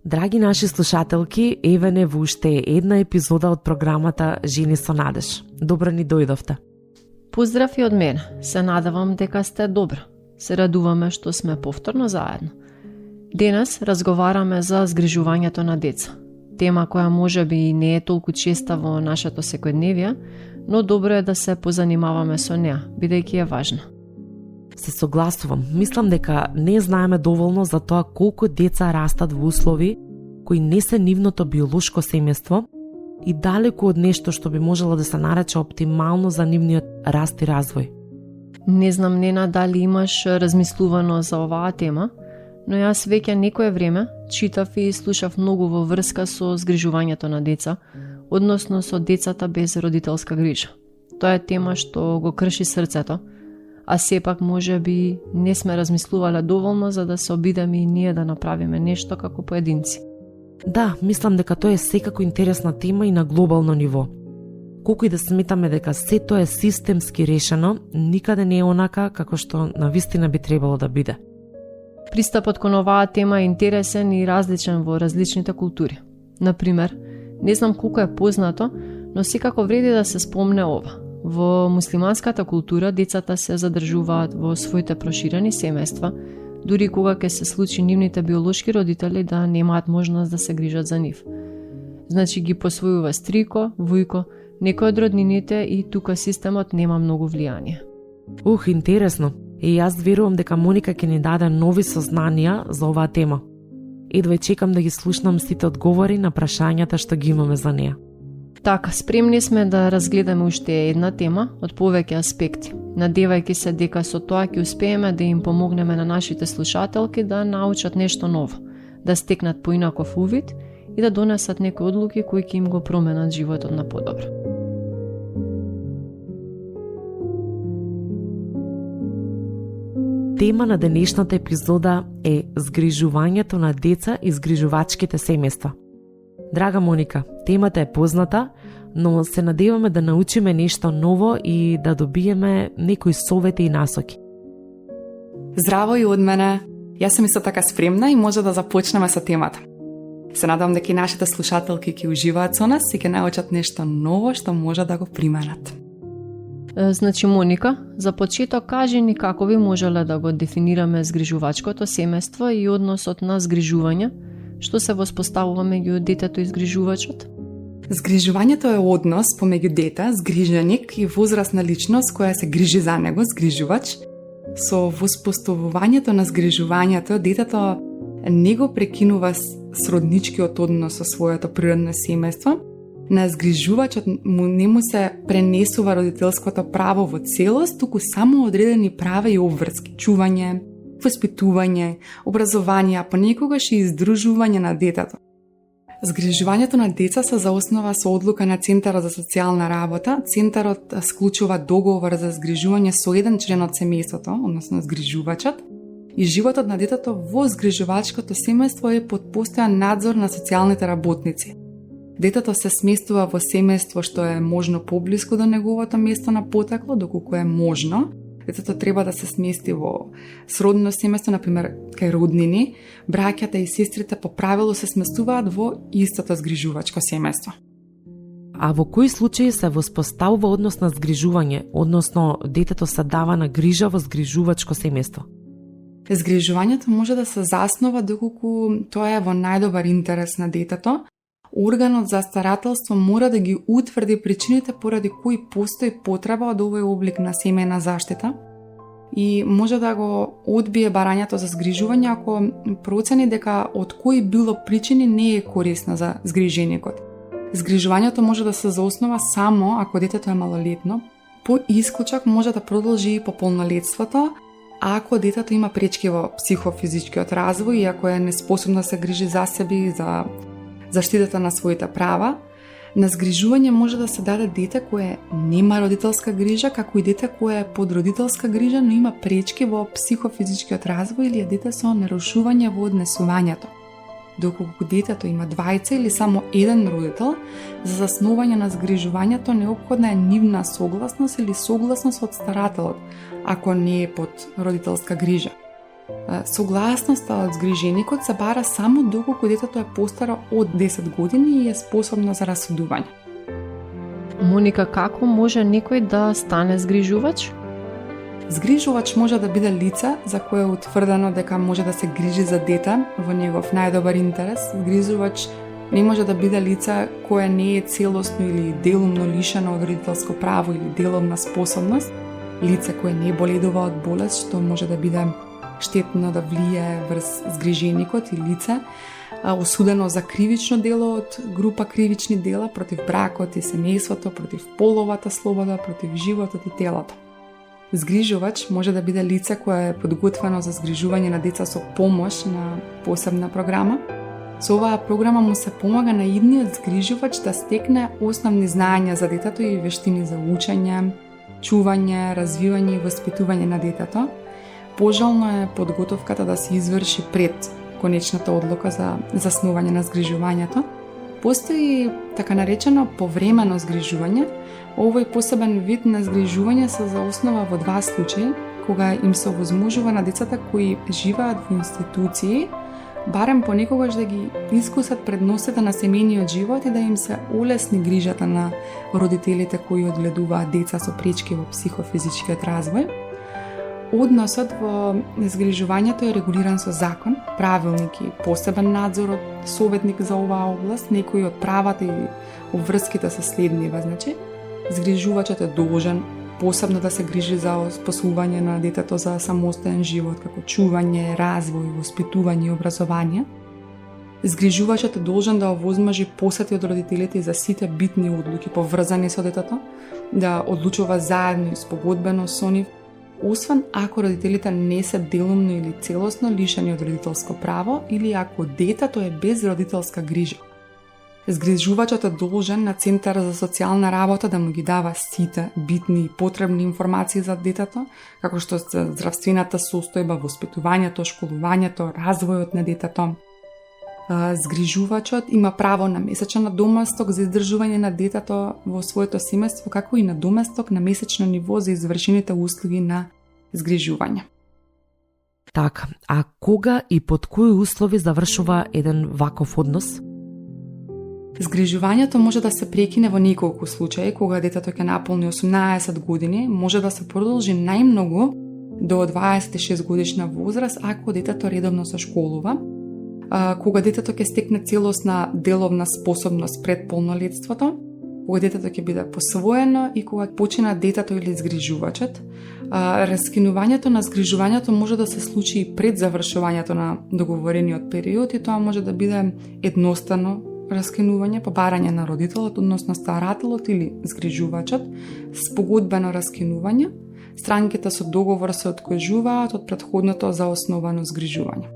Драги наши слушателки, еве не во уште една епизода од програмата Жени со надеж. Добро ни дојдовте. Поздрав и од мене. Се надевам дека сте добро. Се радуваме што сме повторно заедно. Денес разговараме за згрижувањето на деца. Тема која можеби не е толку честа во нашето секојдневие, но добро е да се позанимаваме со неа, бидејќи е важна. Се согласувам. Мислам дека не знаеме доволно за тоа колку деца растат во услови кои не се нивното биолошко семејство и далеку од нешто што би можело да се нарече оптимално за нивниот раст и развој. Не знам, Нена, дали имаш размислувано за оваа тема, но јас веќе некое време читав и слушав многу во врска со згрижувањето на деца, односно со децата без родителска грижа. Тоа е тема што го крши срцето, а сепак може би не сме размислувале доволно за да се обидеме и ние да направиме нешто како поединци. Да, мислам дека тоа е секако интересна тема и на глобално ниво. Колку и да сметаме дека се тоа е системски решено, никаде не е онака како што навистина би требало да биде. Пристапот кон оваа тема е интересен и различен во различните култури. Например, не знам колку е познато, но секако вреди да се спомне ова. Во муслиманската култура децата се задржуваат во своите проширени семејства, дури кога ќе се случи нивните биолошки родители да немаат можност да се грижат за нив. Значи ги посвојува стрико, вујко, некој од роднините и тука системот нема многу влијание. Интересно. И јас верувам дека Моника ќе ни даде нови сознанија за оваа тема. Едва чекам да ги слушнам сите одговори на прашањата што ги имаме за неа. Така, спремни сме да разгледаме уште една тема од повеќе аспекти, надевајќи се дека со тоа ќе успееме да им помогнеме на нашите слушателки да научат нешто ново, да стекнат поинаков увид и да донесат некои одлуки кои ќе им го променат животот на подобро. Тема на денешната епизода е згрижувањето на деца и згрижувачките семејства. Драга Моника, темата е позната, но се надеваме да научиме нешто ново и да добиеме некои совети и насоки. Здраво и од мене. Јас сум исто така спремна и може да започнеме со темата. Се надам дека и нашите слушателки ќе уживаат со нас и ќе научат нешто ново што може да го применат. Значи, Моника, за почеток кажи ни како би можеле да го дефинираме згрижувачкото семејство и односот на згрижување, што се воспоставува меѓу детето и згрижувачот? Згрижувањето е однос помеѓу дете, згриженик и возрастна личност која се грижи за него, згрижувач. Со воспоставувањето на згрижувањето, детето не го прекинува сродничкиот однос со своето природно семејство. На згрижувачот не му се пренесува родителското право во целост, туку само одредени права и обврски, чување, воспитување, образование, а понекогаш и издружување на детето. Згрижувањето на деца се заоснова со одлука на Центарот за социјална работа. Центарот склучува договор за згрижување со еден член од семејството, односно згрижувачот, и животот на детето во згрижувачкото семејство е под постојан надзор на социјалните работници. Детето се сместува во семејство што е можно поблиску до неговото место на потекло, доколку е можно. Детето треба да се смести во сродно семејство, например, кај роднини. Браќата и сестрите по правило се сместуваат во истото згрижувачко семејство. А во кои случаи се воспоставува однос на згрижување, односно детето се дава на грижа во згрижувачко семејство? Згрижувањето може да се заснова доколку тоа е во најдобар интерес на детето. Органот за старателство мора да ги утврди причините поради кои постои потреба од овој облик на семејна заштита и може да го одбие барањето за згрижување ако процени дека од кои било причини не е корисно за згриженикот. Згрижувањето може да се заоснова само ако детето е малолетно. По исклучок може да продолжи и по полнолетството, а ако детето има пречки во психофизичкиот развој и ако е неспособно да се грижи за себе и за заштитата на своите права. На згрижување може да се даде дете кое нема родителска грижа, како и дете кое е под родителска грижа, но има пречки во психофизичкиот развој или е дете со нарушување во однесувањето. Доколку детето има двајца или само еден родител, за заснување на згрижувањето неопходна е нивна согласност или согласност од старателот, ако не е под родителска грижа. Согласноста од згриженикот се бара само доколку детето е постаро од 10 години и е способно за расудување. Моника, како може некој да стане згрижувач? Згрижувач може да биде лице за кое е утврдено дека може да се грижи за дете во негов најдобар интерес. Згрижувач не може да биде лице кое не е целосно или делумно лишено од родителско право или деловна способност, лице кое не боледува од болест, што може да биде штетно да влијае врз згриженикот, и лице осудено за кривично дело од група кривични дела против бракот и семејството, против половата слобода, против животот и телото. Згрижувач може да биде лице кое е подготвено за згрижување на деца со помош на посебна програма. Со оваа програма му се помага на идниот згрижувач да стекне основни знаења за детето и вештини за учење, чување, развивање и воспитување на детето. Пожелно е подготовката да се изврши пред конечната одлука за заснување на згрижувањето. Постои така наречено повремено згрижување. Овој посебен вид на згрижување се заоснова во два случаи, кога им се овозможува на децата кои живеат во институции, барем понекогаш да ги искусат предностите на семејниот живот и да им се олесни грижата на родителите кои одгледуваат деца со пречки во психофизичкиот развој. Односот во згрижувањето е регулиран со закон, правилник и посебен надзор од советник за оваа област. Некои од правата и обврските се следнива. Значи, згрижувачот е должен посебно да се грижи за оспособување на детето за самостоен живот, како чување, развој, воспитување и образование. Згрижувачот е должен да овозможи посети од родителите за сите битни одлуки поврзани со детето, да одлучува заедно и спогодбено со нив, освен ако родителите не се делумно или целосно лишени од родителско право или ако детето е без родителска грижа. Згрижувачот е должен на Центар за социјална работа да му ги дава сите битни и потребни информации за детето, како што се здравствената состојба, воспитувањето, школувањето, развојот на детето. Згрижувачот има право на месечен доместок за издржување на детето во своето семејство, како и на доместок на месечно ниво за извршените услуги на згрижување. Така, а кога и под кои услови завршува еден ваков однос? Згрижувањето може да се прекине во неколку случаи, кога детето ќе наполни 18 години, може да се продолжи најмногу до 26 годишна возраст ако детето редовно се школува, кога детето ќе стекне целосна деловна способност пред полнолетството, кога детето ќе биде посвоено и кога почина детето или згрижувачот. Раскинувањето на згрижувањето може да се случи и пред завршувањето на договорениот период и тоа може да биде едностранно раскинување по барање на родителот, односно старателот или згрижувачот, спогодбено раскинување, странките со договор се откажуваат од претходното заосновано згрижување.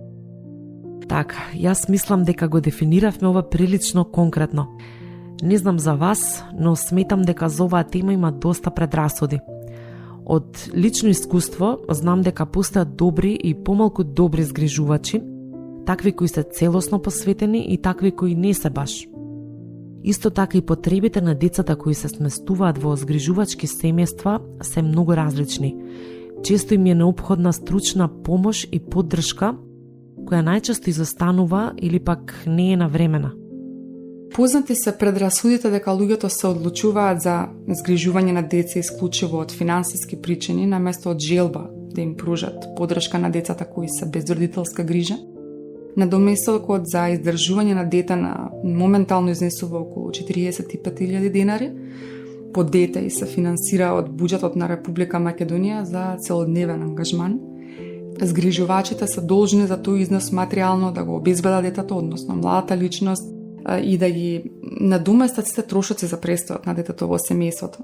Така, јас мислам дека го дефиниравме ова прилично конкретно. Не знам за вас, но сметам дека за оваа тема има доста предрасуди. Од лично искуство знам дека постојат добри и помалку добри згрижувачи, такви кои се целосно посветени и такви кои не се баш. Исто така и потребите на децата кои се сместуваат во згрижувачки семејства се многу различни. Често им е неопходна стручна помош и поддршка, која најчесто изостанува или пак не е навремена. Познати се предрасудите дека луѓето се одлучуваат за згрижување на деца исклучиво од финансиски причини, наместо од желба да им пружат поддршка на децата кои се без родителска грижа. Надоместокот за издржување на дете на моментално изнесува околу 45.000 денари по дете и се финансира од буџетот на Република Македонија за целодневен ангажман. Згрижувачите се должни за тој износ материјално да го обезбедат детето, односно младата личност, и да ги надоместат сите трошоци за престојот на детето во семејството.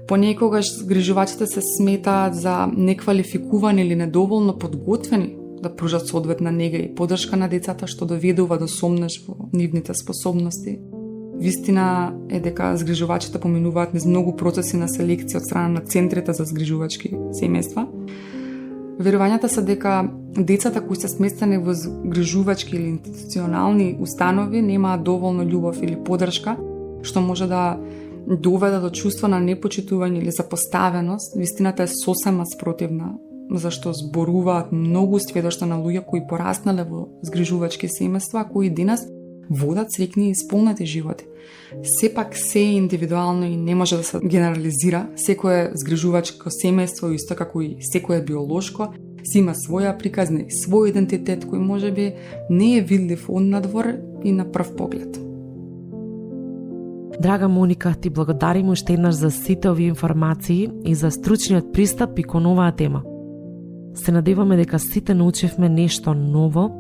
Понекогаш згрижувачите се сметаат за неквалификувани или недоволно подготвени да пружат соодветна нега и поддршка на децата, што доведува до сомнеш во нивните способности. Вистина е дека згрижувачите поминуваат низ многу процеси на селекција од страна на центрите за згрижувачки семејства. Верувањата се дека децата кои се сместени во згрижувачки или институционални установи немаат доволно љубов или поддршка, што може да доведе до чувство на непочитување или запоставеност. Вистината е сосема спротивна зашто зборуваат многу сведоштва на луѓе кои пораснале во згрижувачки семејства, кои денес водат среќни и исполнети животи. Сепак се е индивидуално и не може да се генерализира. Секое згрижувачко семејство, исто како и секое биолошко, си има своја приказна и свој идентитет кој можеби не е видлив однадвор и на прв поглед. Драга Моника, ти благодарим уште еднаш за сите овие информации и за стручниот пристап и кон оваа тема. Се надеваме дека сите научивме нешто ново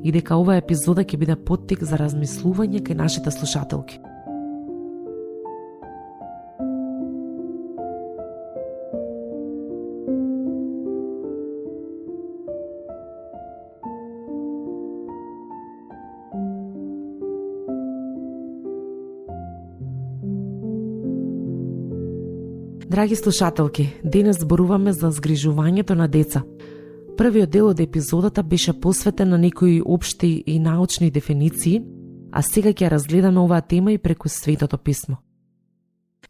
и дека оваа епизода ќе биде поттик за размислување кај нашите слушателки. Драги слушателки, денес зборуваме за згрижувањето на деца. Првиот дел од епизодата беше посветен на некои општи и научни дефиниции, а сега ќе разгледаме оваа тема и преку Светото писмо.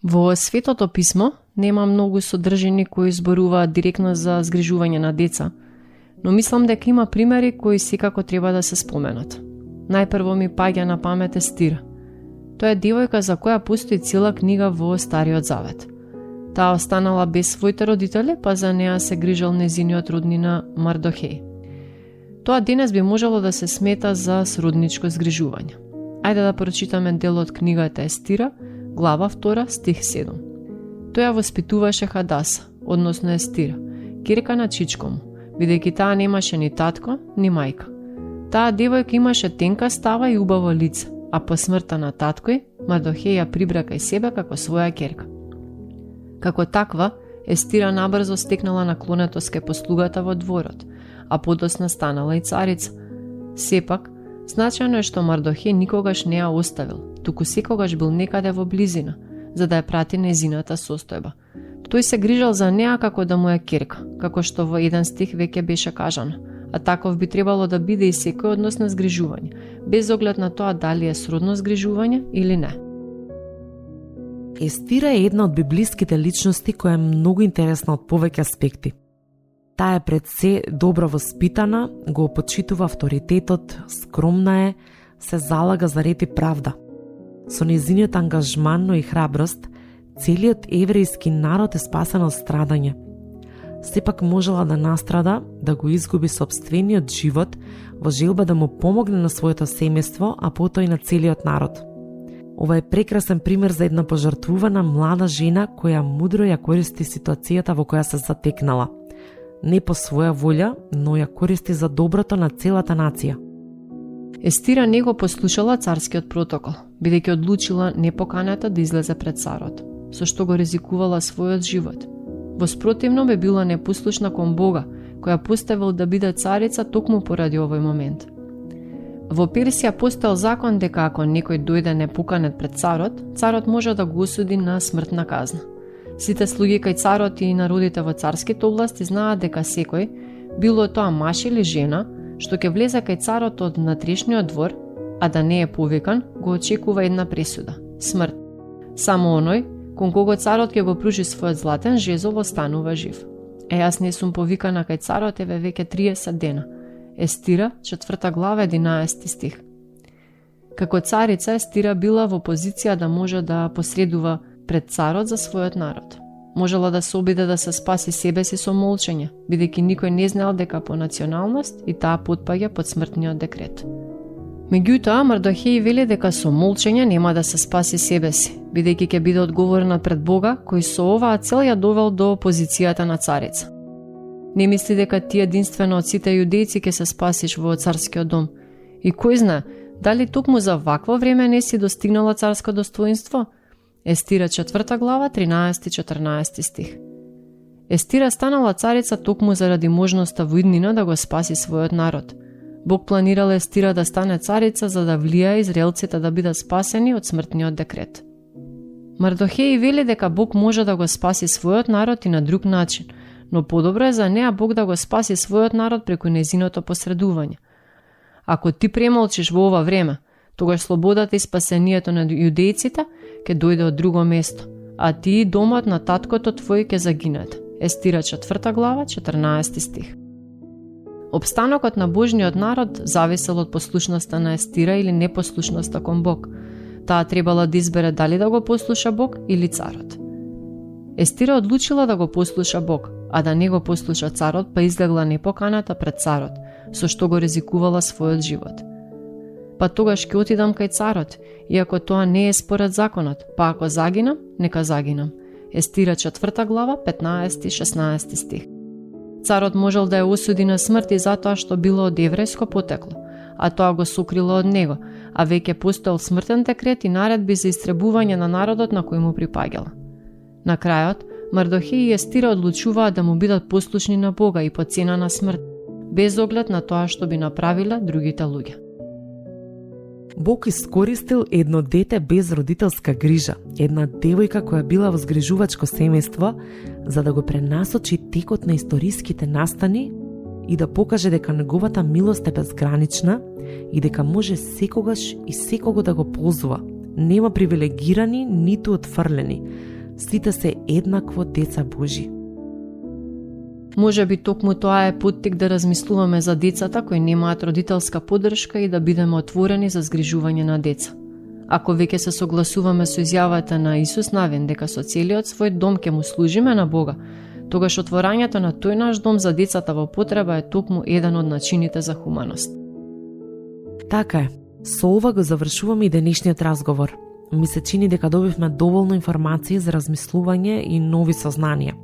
Во Светото писмо нема многу содржини кои зборуваат директно за згрижување на деца, но мислам дека има примери кои секако треба да се споменат. Најпрво ми паѓа на памет Естира. Тоа е девојка за која постои цела книга во Стариот Завет. Таа останала без своите родители, па за неа се грижал незиниот роднина Мардохеј. Тоа денес би можело да се смета за сродничко згрижување. Ајде да прочитаме дел од книгата Естира, глава 2, стих 7. Тоја воспитуваше Хадаса, односно Естира, ќерка на чичко му, бидејќи таа немаше ни татко, ни мајка. Таа девојка имаше тенка става и убаво лице, а по смртта на таткој, Мардохеј ја прибра кај себе како своја ќерка. Како таква, Естира набрзо стекнала наклонетост кај послугата во дворот, а подосна станала и царица. Сепак, значајно е што Мардохеј никогаш не ја оставил, туку секогаш бил некаде во близина, за да ја прати незината состојба. Тој се грижал за неа како да му е ќерка, како што во еден стих веќе беше кажано, а таков би требало да биде и секој однос на згрижување, без оглед на тоа дали е сродно згрижување или не. Естира е една од библиските личности која е многу интересна од повеќе аспекти. Таа е пред се добро воспитана, го почитува авторитетот, скромна е, се залага за ред и правда. Со нејзиниот ангажман, но и храброст, целиот еврејски народ е спасен од страдање. Сепак можела да настрада, да го изгуби сопствениот живот во желба да му помогне на своето семејство, а потоа и на целиот народ. Ова е прекрасен пример за една пожртвувана млада жена која мудро ја користи ситуацијата во која се затекнала. Не по своја волја, но ја користи за доброто на целата нација. Естира не го послушала царскиот протокол, бидејќи одлучила непоканата да излезе пред царот, со што го ризикувала својот живот. Воспротивно би била непослушна кон Бога, која поставил да биде царица токму поради овој момент. Во Персија постоел закон дека ако некој дојде непоканет пред царот, царот може да го осуди на смртна казна. Сите слуги кај царот и народите во царските области знаат дека секој, било тоа маж или жена, што ќе влезе кај царот од внатрешниот двор, а да не е повикан, го очекува една пресуда – смрт. Само оној, кон кого царот ќе го пружи својот златен жезол, останува жив. Јас не сум повикана кај царот еве веќе 30 дена. Естира, 4 глава, 11 стих. Како царица, Естира била во позиција да може да посредува пред царот за својот народ. Можела да се обиде да се спаси себе си со молчење, бидејќи никој не знаел дека по националност и таа потпаѓа под смртниот декрет. Меѓутоа, Мардохеј вели дека со молчење нема да се спаси себе си, бидејќи ќе биде одговорна пред Бога, кој со оваа цел ја довел до позицијата на царица. Не мисли дека ти единствено од сите јудејци ќе се спасиш во царскиот дом. И кој знае, дали токму за вакво време не си достигнала царско достоинство? Естира 4 глава, 13-14 стих. Естира станала царица токму заради можноста во иднина да го спаси својот народ. Бог планирал Естира да стане царица за да влија израелците да бидат спасени од смртниот декрет. Мардохеј вели дека Бог може да го спаси својот народ и на друг начин, но подобро е за неа Бог да го спаси својот народ преку незиното посредување. Ако ти премолчиш во ова време, тогаш слободата и спасението на јудејците ќе дојде од друго место, а ти и домот на таткото твој ќе загинете, Естира 4 глава, 14 стих. Обстанокот на Божниот народ зависел од послушноста на Естира или непослушноста кон Бог. Таа требала да избере дали да го послуша Бог или царот. Естира одлучила да го послуша Бог, а да не го послуша царот, па излегла непоканата пред царот, со што го ризикувала својот живот. Па тогаш ќе отидам кај царот, иако тоа не е според законот, па ако загинам, нека загинам. Естира 4 глава, 15-16 стих. Царот можел да ја осуди на смрт и затоа што било од еврејско потекло, а тоа го сокрило од него, а веќе постоел смртен декрет и наредби за истребување на народот на кој му припаѓала. На крајот, Мардохеј и Естира одлучуваат да му бидат послушни на Бога и по цена на смрт, без оглед на тоа што би направиле другите луѓе. Бог искористил едно дете без родителска грижа, една девојка која била во згрижувачко семејство, за да го пренасочи текот на историските настани и да покаже дека неговата милост е безгранична и дека може секогаш и секого да го ползува. Нема привилегирани, ниту отфрлени. Сите се еднакво деца Божи. Може би токму тоа е поттик да размислуваме за децата кои немаат родителска поддршка и да бидеме отворени за згрижување на деца. Ако веќе се согласуваме со изјавата на Исус Навин дека со целиот свој дом ќе му служиме на Бога, тогаш отворањето на тој наш дом за децата во потреба е токму еден од начините за хуманост. Така е. Со ова го завршуваме и денешниот разговор. Ми се чини дека добивме доволно информации за размислување и нови сознанија.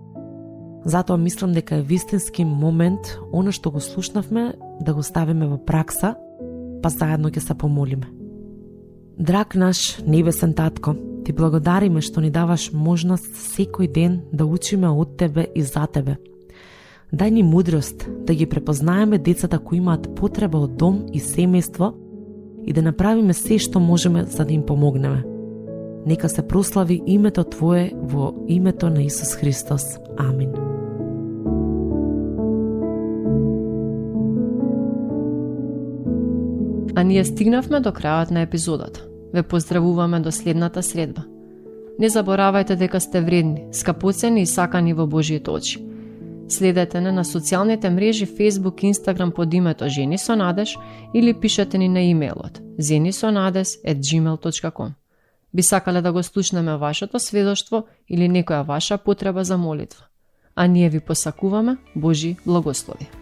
Затоа мислам дека е вистински момент она што го слушнавме да го ставиме во пракса, па заедно ќе се помолиме. Драг наш небесен татко, ти благодариме што ни даваш можност секој ден да учиме од тебе и за тебе. Дај ни мудрост да ги препознаеме децата кои имаат потреба од дом и семејство и да направиме се што можеме за да им помогнеме. Нека се прослави името Твое во името на Исус Христос. Амин. А ние стигнавме до крајот на епизодата. Ве поздравуваме до следната средба. Не заборавајте дека сте вредни, скапоцени и сакани во Божиите очи. Следете не на социјалните мрежи Facebook, Instagram под името Жени со Надеж или пишете ни на имејлот zenisonades@gmail.com. Би сакале да го слушнеме вашето сведоштво или некоја ваша потреба за молитва. А ние ви посакуваме Божи благослови.